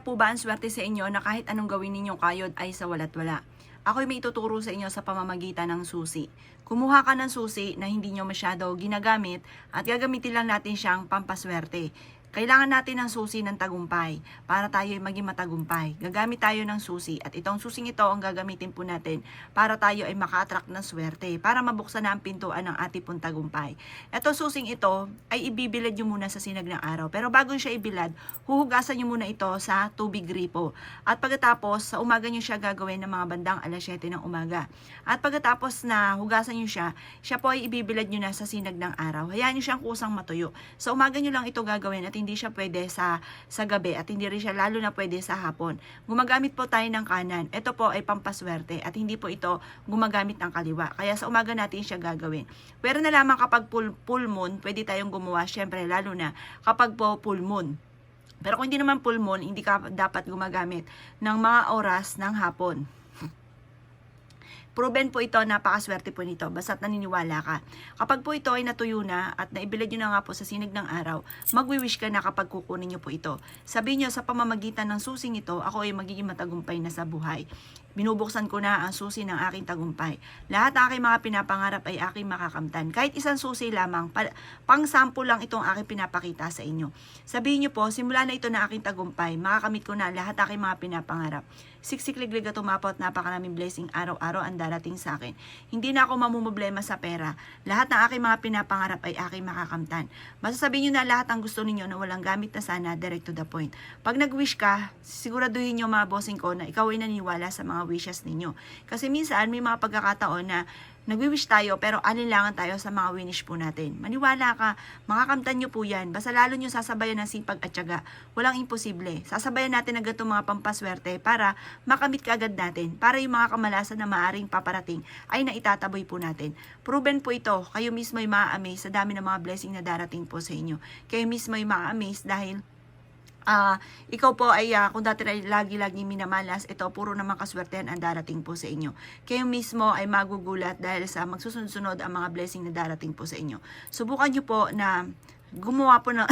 Po ba ang swerte sa inyo na kahit anong gawin ninyong kayod ay sa wala't wala? Ako'y may ituturo sa inyo sa pamamagitan ng susi. Kumuha ka ng susi na hindi nyo masyado ginagamit at gagamitin lang natin siyang pampaswerte. Kailangan natin ng susi ng tagumpay para tayo ay maging matagumpay. Gagamit tayo ng susi at itong susing ito ang gagamitin po natin para tayo ay maka-attract ng swerte, para mabuksan na ang pintuan ng ating pong tagumpay. Ito susing ito ay ibibilad nyo muna sa sinag ng araw. Pero bago siya ibilad, huhugasan nyo muna ito sa tubig gripo. At pagkatapos, sa umaga nyo siya gagawin ng mga bandang alas 7 ng umaga. At pagkatapos na hugasan nyo siya po ay ibibilad nyo na sa sinag ng araw. Hayaan nyo siyang kusang matuyo. Sa umaga nyo lang ito gagawin at hindi siya pwede sa gabi at hindi rin siya lalo na pwede sa hapon. Gumagamit po tayo ng kanan. Ito po ay pampaswerte at hindi po ito gumagamit ng kaliwa. Kaya sa umaga natin siya gagawin. Pero na lamang kapag full moon, pwede tayong gumawa, syempre lalo na kapag po full moon. Pero kung hindi naman full moon, hindi ka dapat gumagamit ng mga oras ng hapon. Proven po ito, napakaswerte po nito, basta't naniniwala ka. Kapag po ito ay natuyo na at naibilad nyo na nga po sa sinag ng araw, magwi-wish ka na kapag kukunin nyo po ito. Sabihin nyo, sa pamamagitan ng susing ito, ako ay magiging matagumpay na sa buhay. Binubuksan ko na ang susi ng aking tagumpay. Lahat ng aking mga pinapangarap ay aking makakamtan. Kahit isang susi lamang, pang-sample lang itong aking pinapakita sa inyo. Sabihin nyo po, simula na ito na aking tagumpay, makakamit ko na lahat ng aking mga pinapangarap. Siksik-liglig at tumapot, napakaraming blessing araw-araw ang darating sa akin. Hindi na ako mamumblema sa pera. Lahat ng aking mga pinapangarap ay aking makakamtan. Basta sabihin nyo na lahat ang gusto ninyo na walang gamit na sana, direct to the point. Pag nag-wish ka, siguraduhin nyo mga bossing ko na ikaw ay naniniwala sa mga wishes ninyo. Kasi minsan may mga pagkakataon na nagwi-wish tayo pero alinlangan tayo sa mga winish po natin. Maniwala ka, makakamtan nyo po yan. Basta lalo nyo sasabayan ng sipag at tiyaga. Walang imposible. Sasabayan natin agad itong mga pampaswerte para makamit ka agad natin. Para yung mga kamalasan na maaring paparating ay naitataboy po natin. Proven po ito. Kayo mismo ay ma-amaze sa dami ng mga blessing na darating po sa inyo. Kayo mismo ay ma-amaze dahil ikaw po ay kung dati ay lagi-lagi minamalas, ito puro naman kaswertehan ang darating po sa inyo. Kayo mismo ay magugulat dahil sa magsusunod-sunod ang mga blessing na darating po sa inyo. Subukan nyo po na gumawa po ng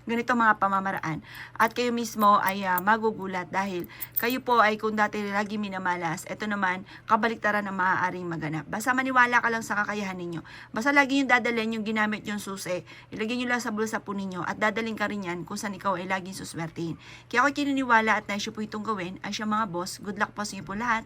ganito mga pamamaraan at kayo mismo ay magugulat dahil kayo po ay kung dati lagi minamalas, ito naman kabaliktaran na maaaring maganap. Basta maniwala ka lang sa kakayahan ninyo. Basta lagi yung dadalhin yung ginamit yung susi, ilagay nyo lang sa bulsa po ninyo at dadalhin ka rin yan kung saan ikaw ay laging suswertihin. Kaya ako kininiwala at naisyo po itong gawin ay siya mga boss. Good luck po sa inyo po lahat.